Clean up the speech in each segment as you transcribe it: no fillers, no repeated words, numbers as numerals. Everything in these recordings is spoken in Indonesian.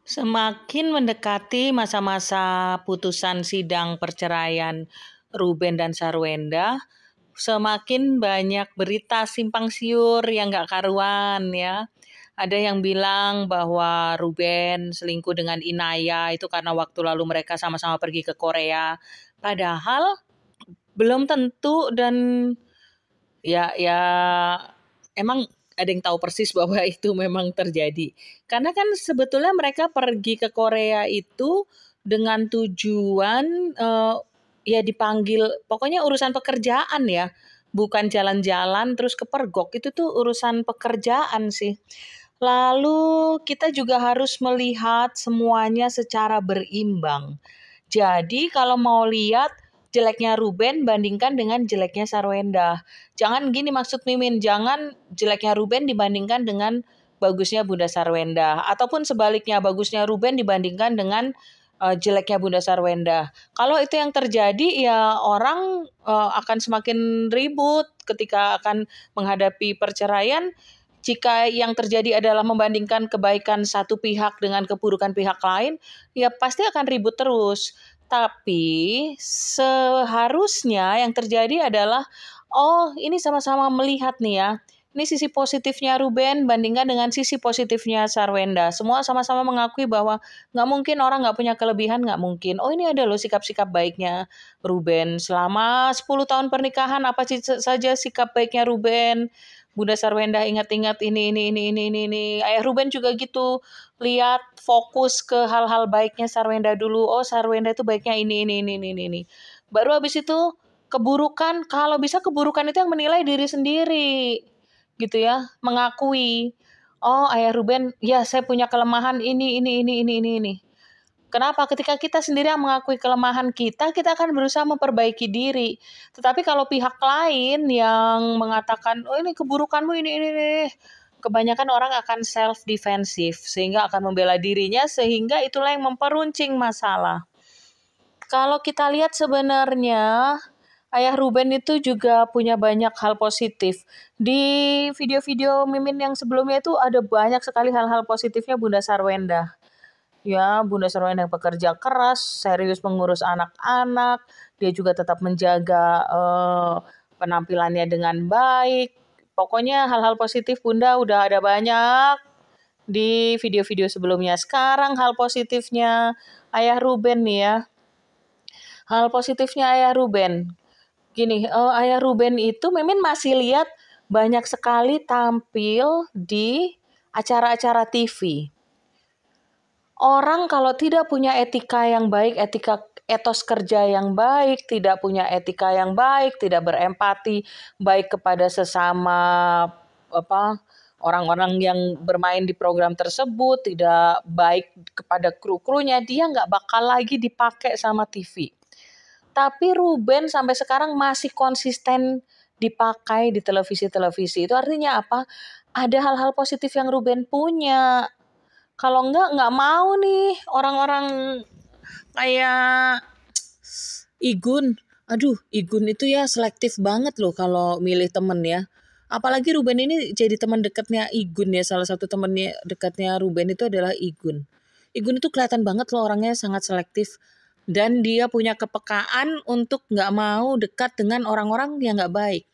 Semakin mendekati masa-masa putusan sidang perceraian Ruben dan Sarwenda, semakin banyak berita simpang siur yang gak karuan ya. Ada yang bilang bahwa Ruben selingkuh dengan Inaya itu karena waktu lalu mereka sama-sama pergi ke Korea. Padahal belum tentu dan ya emang ada yang tahu persis bahwa itu memang terjadi. Karena kan sebetulnya mereka pergi ke Korea itu dengan tujuan ya dipanggil, pokoknya urusan pekerjaan ya, bukan jalan-jalan terus kepergok, itu tuh urusan pekerjaan sih. Lalu kita juga harus melihat semuanya secara berimbang. Jadi kalau mau lihat jeleknya Ruben bandingkan dengan jeleknya Sarwenda. Jangan gini maksud Mimin, jangan jeleknya Ruben dibandingkan dengan bagusnya Bunda Sarwenda. Ataupun sebaliknya, bagusnya Ruben dibandingkan dengan jeleknya Bunda Sarwenda. Kalau itu yang terjadi ya orang akan semakin ribut ketika akan menghadapi perceraian. Jika yang terjadi adalah membandingkan kebaikan satu pihak dengan keburukan pihak lain, ya pasti akan ribut terus. Tapi seharusnya yang terjadi adalah, oh ini sama-sama melihat nih ya, ini sisi positifnya Ruben bandingkan dengan sisi positifnya Sarwenda. Semua sama-sama mengakui bahwa nggak mungkin orang nggak punya kelebihan, nggak mungkin. Oh ini ada loh sikap-sikap baiknya Ruben. Selama 10 tahun pernikahan, apa saja sikap baiknya Ruben. Bunda Sarwenda ingat-ingat ini. Ayah Ruben juga gitu. Lihat fokus ke hal-hal baiknya Sarwenda dulu. Oh, Sarwenda itu baiknya ini. Baru habis itu keburukan, kalau bisa keburukan itu yang menilai diri sendiri. Gitu ya, mengakui. Oh, Ayah Ruben, ya saya punya kelemahan ini. Kenapa? Ketika kita sendiri yang mengakui kelemahan kita akan berusaha memperbaiki diri. Tetapi kalau pihak lain yang mengatakan, oh ini keburukanmu ini. Kebanyakan orang akan self-defensive, sehingga akan membela dirinya, sehingga itulah yang memperuncing masalah. Kalau kita lihat sebenarnya, Ayah Ruben itu juga punya banyak hal positif. Di video-video Mimin yang sebelumnya itu ada banyak sekali hal-hal positifnya Bunda Sarwenda. Ya, Bunda Sarwenda yang pekerja keras, serius mengurus anak-anak, dia juga tetap menjaga penampilannya dengan baik. Pokoknya hal-hal positif Bunda udah ada banyak di video-video sebelumnya. Sekarang hal positifnya Ayah Ruben nih ya. Hal positifnya Ayah Ruben. Gini, Ayah Ruben itu Mimin masih lihat banyak sekali tampil di acara-acara TV. Orang kalau tidak punya etika yang baik, etos kerja yang baik, tidak punya etika yang baik, tidak berempati baik kepada sesama orang-orang yang bermain di program tersebut, tidak baik kepada kru-krunya, dia nggak bakal lagi dipakai sama TV. Tapi Ruben sampai sekarang masih konsisten dipakai di televisi-televisi. Itu artinya apa? Ada hal-hal positif yang Ruben punya. Kalau nggak mau nih orang-orang kayak Igun. Aduh, Igun itu ya selektif banget loh kalau milih temen ya. Apalagi Ruben ini jadi teman dekatnya Igun ya. Salah satu temannya dekatnya Ruben itu adalah Igun. Igun itu kelihatan banget loh orangnya sangat selektif. Dan dia punya kepekaan untuk nggak mau dekat dengan orang-orang yang nggak baik.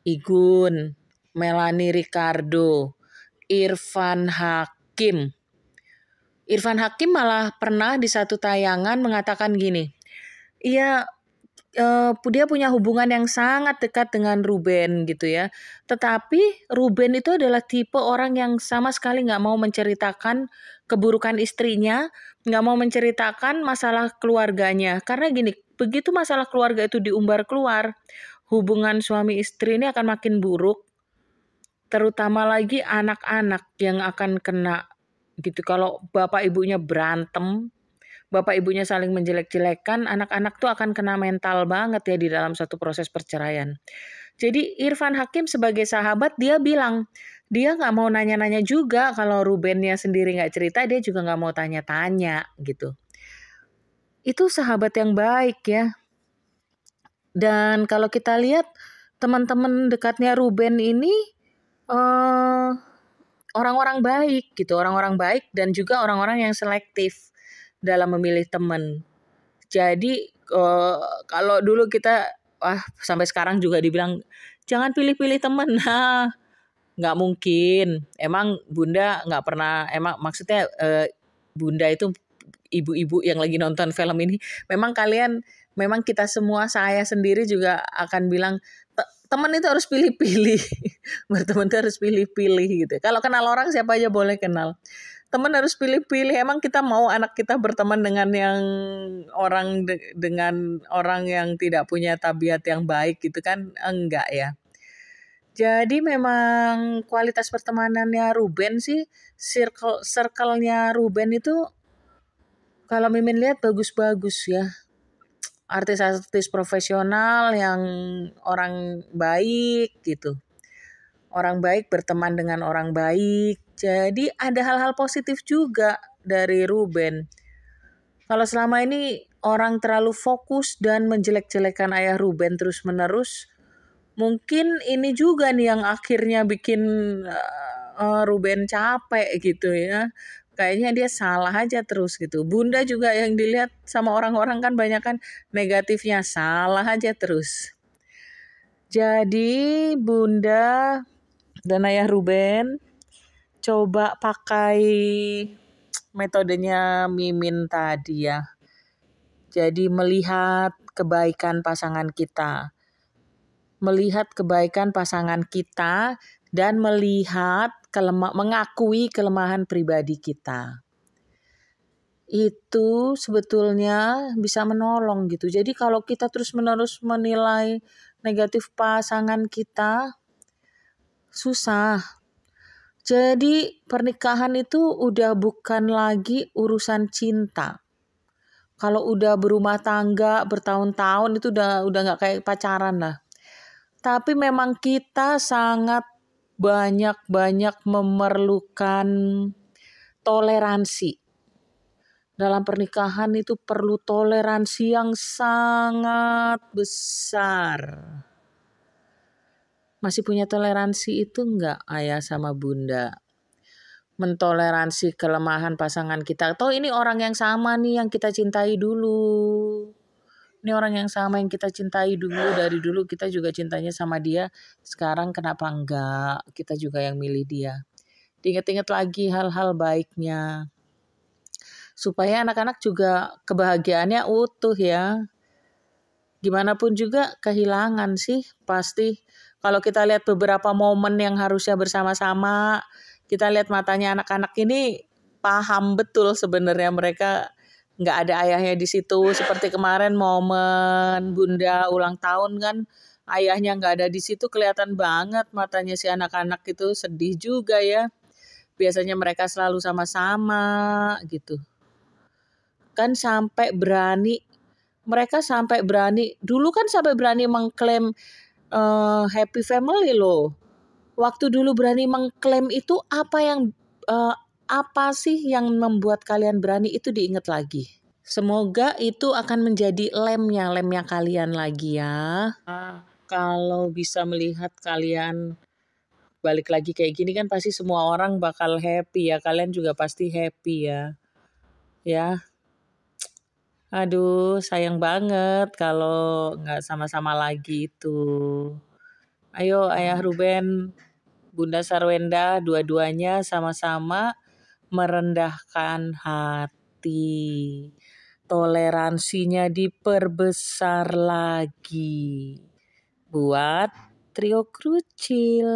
Igun, Melanie Ricardo, Irfan Hakim. Irfan Hakim malah pernah di satu tayangan mengatakan gini, iya dia punya hubungan yang sangat dekat dengan Ruben gitu ya. Tetapi Ruben itu adalah tipe orang yang sama sekali nggak mau menceritakan keburukan istrinya, nggak mau menceritakan masalah keluarganya. Karena gini, begitu masalah keluarga itu diumbar keluar, hubungan suami istri ini akan makin buruk. Terutama lagi anak-anak yang akan kena gitu. Kalau bapak ibunya berantem, bapak ibunya saling menjelek-jelekan, anak-anak tuh akan kena mental banget ya di dalam satu proses perceraian. Jadi Irfan Hakim sebagai sahabat dia bilang, dia nggak mau nanya-nanya juga kalau Rubennya sendiri nggak cerita, dia juga nggak mau tanya-tanya gitu. Itu sahabat yang baik ya. Dan kalau kita lihat teman-teman dekatnya Ruben ini, orang-orang baik gitu, orang-orang baik dan juga orang-orang yang selektif dalam memilih teman. Jadi kalau dulu kita sampai sekarang juga dibilang jangan pilih-pilih teman. Nah, nggak mungkin. Emang Bunda nggak pernah, emang maksudnya Bunda itu ibu-ibu yang lagi nonton film ini, memang kita semua, saya sendiri juga akan bilang teman itu harus pilih-pilih. Berteman itu harus pilih-pilih gitu. Kalau kenal orang siapa aja boleh kenal. Teman harus pilih-pilih. Emang kita mau anak kita berteman dengan dengan orang yang tidak punya tabiat yang baik gitu kan? Enggak ya. Jadi memang kualitas pertemanannya Ruben sih, circle-nya Ruben itu kalau Mimin lihat bagus-bagus ya. Artis-artis profesional yang orang baik gitu. Orang baik berteman dengan orang baik. Jadi ada hal-hal positif juga dari Ruben. Kalau selama ini orang terlalu fokus dan menjelek-jelekan ayah Ruben terus-menerus, mungkin ini juga nih yang akhirnya bikin Ruben capek gitu ya. Kayaknya dia salah aja terus gitu. Bunda juga yang dilihat sama orang-orang kan banyak kan negatifnya, salah aja terus. Jadi Bunda dan ayah Ruben coba pakai metodenya Mimin tadi ya. Jadi melihat kebaikan pasangan kita. Melihat kebaikan pasangan kita dan mengakui kelemahan pribadi kita. Itu sebetulnya bisa menolong gitu. Jadi kalau kita terus-menerus menilai negatif pasangan kita, susah. Jadi pernikahan itu udah bukan lagi urusan cinta. Kalau udah berumah tangga bertahun-tahun itu udah nggak kayak pacaran lah. Tapi memang kita sangat banyak memerlukan toleransi. Dalam pernikahan itu perlu toleransi yang sangat besar. Masih punya toleransi itu enggak ayah sama bunda? Mentoleransi kelemahan pasangan kita. Atau ini orang yang sama nih yang kita cintai dulu. Ini orang yang sama yang kita cintai dulu, dari dulu kita juga cintanya sama dia. Sekarang kenapa enggak? Kita juga yang milih dia. Diingat-ingat lagi hal-hal baiknya. Supaya anak-anak juga kebahagiaannya utuh ya. Gimana pun juga kehilangan sih pasti. Kalau kita lihat beberapa momen yang harusnya bersama-sama, kita lihat matanya anak-anak ini paham betul sebenarnya mereka nggak ada ayahnya di situ. Seperti kemarin momen Bunda ulang tahun kan, ayahnya nggak ada di situ, kelihatan banget matanya si anak-anak itu sedih juga ya. Biasanya mereka selalu sama-sama gitu. Kan mereka sampai berani, dulu kan sampai berani mengklaim happy family loh. Waktu dulu berani mengklaim itu apa sih yang membuat kalian berani, itu diingat lagi. Semoga itu akan menjadi lemnya kalian lagi ya. Kalau bisa melihat kalian balik lagi kayak gini kan pasti semua orang bakal happy ya. Kalian juga pasti happy ya. Ya. Aduh, sayang banget kalau nggak sama-sama lagi itu. Ayo Ayah Ruben, Bunda Sarwenda, dua-duanya sama-sama merendahkan hati. Toleransinya diperbesar lagi. Buat trio krucil.